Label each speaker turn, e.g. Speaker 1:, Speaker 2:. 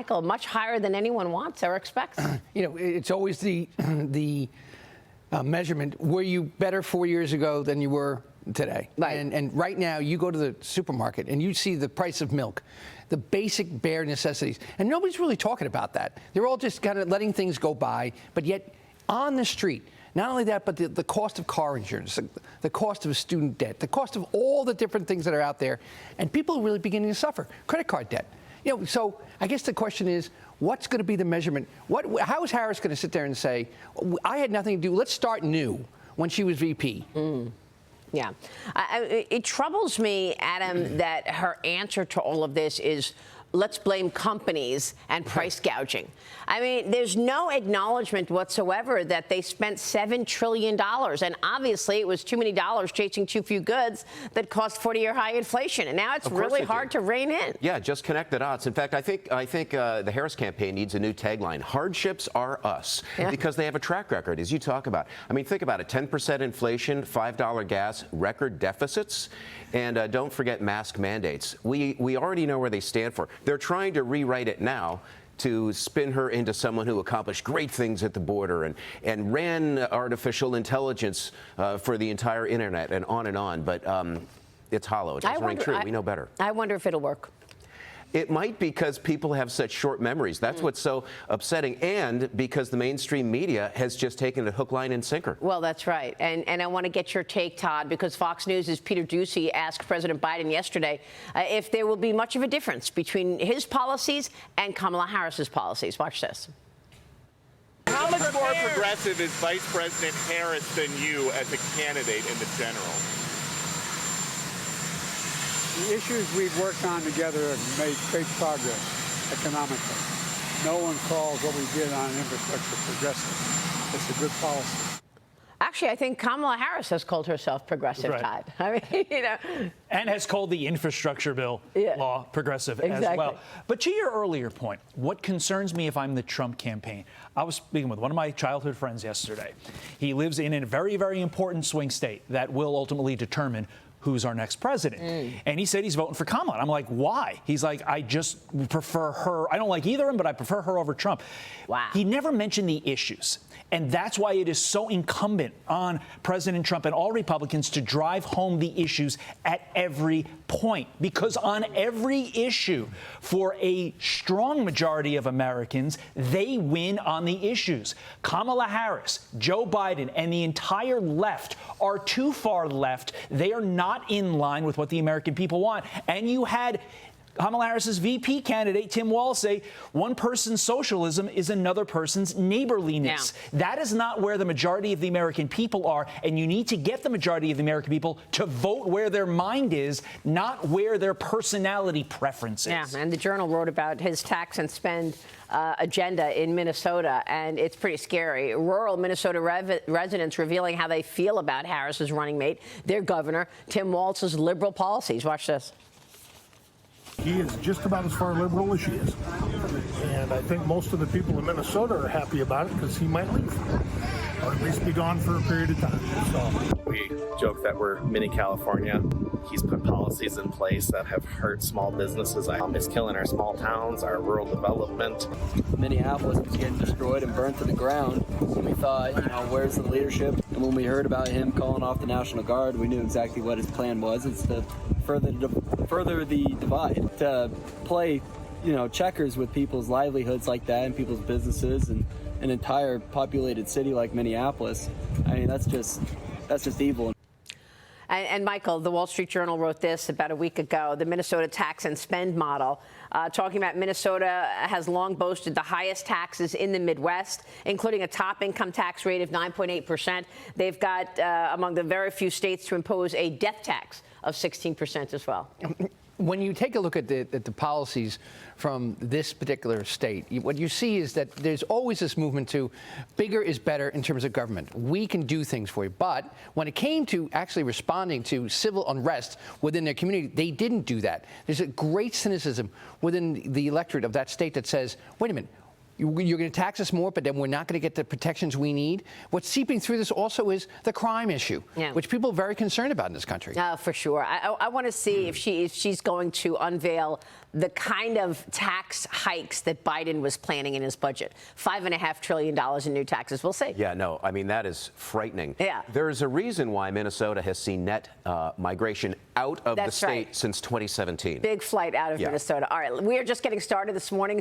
Speaker 1: Michael, much higher than anyone wants or expects.
Speaker 2: You know, it's always the measurement. Were you better 4 years ago than you were today?
Speaker 1: Right.
Speaker 2: And right now, you go to the supermarket and you see the price of milk, the basic bare necessities, and nobody's really talking about that. They're all just kind of letting things go by, but yet on the street, not only that, but the cost of car insurance, the cost of student debt, the cost of all the different things that are out there, and people are really beginning to suffer. Credit card debt. You know, so I guess the question is, what's going to be the measurement? How is Harris going to sit there and say, I had nothing to do, let's start new, when she was VP?
Speaker 1: Yeah. It troubles me, Adam, that her answer to all of this is, let's blame companies and price gouging. I mean, there's no acknowledgement whatsoever that they spent $7 trillion. And obviously, it was too many dollars chasing too few goods that caused 40-year high inflation. And now it's really hard to rein in.
Speaker 3: Yeah, just connect the dots. In fact, I think the Harris campaign needs a new tagline: "Hardships R US," because they have a track record, as you talk about. I mean, think about it: 10% inflation, $5 gas, record deficits, and don't forget mask mandates. We already know where they stand for. They're trying to rewrite it now to spin her into someone who accomplished great things at the border and ran artificial intelligence for the entire internet and on. But it's hollow. It doesn't ring true. We know better.
Speaker 1: I wonder if it'll work.
Speaker 3: It might, because people have such short memories. That's what's so upsetting, and because the mainstream media has just taken it hook, line, and sinker.
Speaker 1: Well, that's right. And I want to get your take, Todd, because Fox News' Peter Doocy asked President Biden yesterday if there will be much of a difference between his policies and Kamala Harris's policies. Watch this.
Speaker 4: How much more progressive is Vice President Harris than you as a candidate in the general?
Speaker 5: The issues we've worked on together have made great progress economically. No one calls what we did on infrastructure progressive. It's a good policy.
Speaker 1: Actually, I think Kamala Harris has called herself progressive, Todd. I mean, you know.
Speaker 6: And has called the infrastructure bill law progressive as well. But to your earlier point, what concerns me if I'm the Trump campaign, I was speaking with one of my childhood friends yesterday. He lives in a very, very important swing state that will ultimately determine who's our next president. And he said he's voting for Kamala. And I'm like, why? He's like, I just prefer her. I don't like either of them, but I prefer her over Trump.
Speaker 1: Wow.
Speaker 6: He never mentioned the issues. And that's why it is so incumbent on President Trump and all Republicans to drive home the issues at every point. Because on every issue, for a strong majority of Americans, they win on the issues. Kamala Harris, Joe Biden, and the entire left are too far left. They are not in line with what the American people want. And you had Kamala Harris's VP candidate, Tim Walz, say one person's socialism is another person's neighborliness.
Speaker 1: Yeah.
Speaker 6: That is not where the majority of the American people are, and you need to get the majority of the American people to vote where their mind is, not where their personality preference is.
Speaker 1: Yeah, and the Journal wrote about his tax and spend agenda in Minnesota, and it's pretty scary. Rural Minnesota residents revealing how they feel about Harris's running mate, their governor, Tim Walz's liberal policies. Watch this.
Speaker 7: He is just about as far liberal as she is. And I think most of the people in Minnesota are happy about it because he might leave. Or at least be gone for a period of time. So
Speaker 8: we joke that we're mini California. He's put policies in place that have hurt small businesses. It's killing our small towns, our rural development.
Speaker 9: Minneapolis was getting destroyed and burnt to the ground. And we thought, you know, where's the leadership? And when we heard about him calling off the National Guard, we knew exactly what his plan was. It's to further the divide, to play, you know, checkers with people's livelihoods like that and people's businesses and an entire populated city like Minneapolis. I mean, that's just evil.
Speaker 1: And Michael, the Wall Street Journal wrote this about a week ago, the Minnesota tax and spend model, talking about Minnesota has long boasted the highest taxes in the Midwest, including a top income tax rate of 9.8%. They've got among the very few states to impose a death tax of 16% as well.
Speaker 2: When you take a look at the policies from this particular state, what you see is that there's always this movement to bigger is better in terms of government. We can do things for you. But when it came to actually responding to civil unrest within their community, they didn't do that. There's a great cynicism within the electorate of that state that says, wait a minute, you're going to tax us more, but then we're not going to get the protections we need. What's seeping through this also is the crime issue, which people are very concerned about in this country.
Speaker 1: For sure. I want to see if she's going to unveil the kind of tax hikes that Biden was planning in his budget. $5.5 trillion in new taxes. We'll see.
Speaker 3: Yeah, no, I mean, that is frightening.
Speaker 1: Yeah.
Speaker 3: There's a reason why Minnesota has seen net migration out of the state since 2017.
Speaker 1: Big flight out of Minnesota. All right, we are just getting started this morning.